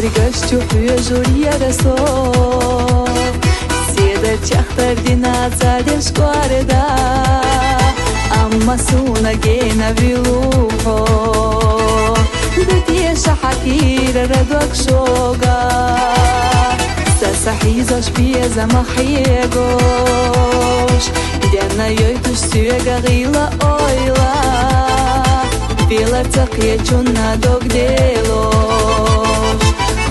Ergaștiu huiajuria răso Siedă ceahtar din ața de școare da Amma suna gena viluho Dutie shahakira radwak shoga Sasahizosh pieza mahiegosh Dena yoytush syega gila oyla Pilar taqya chunna dogdelosh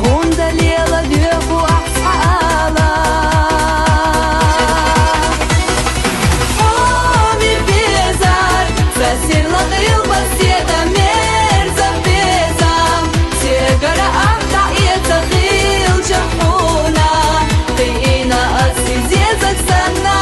Hunda lela dyoku ahsala Omi bezar Zasirla gilba sieta merza bezam Segara ahta yeta khil jahuna Qiyina asizezak sana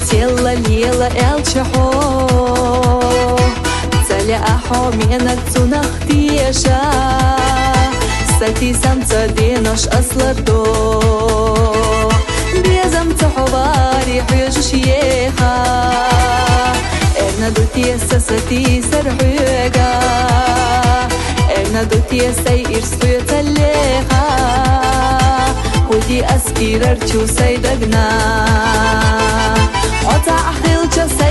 Тело лела элчахо Цаля ахо менак цунах тиеша Сати самца денош аслардо Безам цаховари хюжуш еха Эрна дутиеса сати сархуега Эрна дутиеса ирсхуя цалеха Худи аскирар чусай дагна Ota ahil just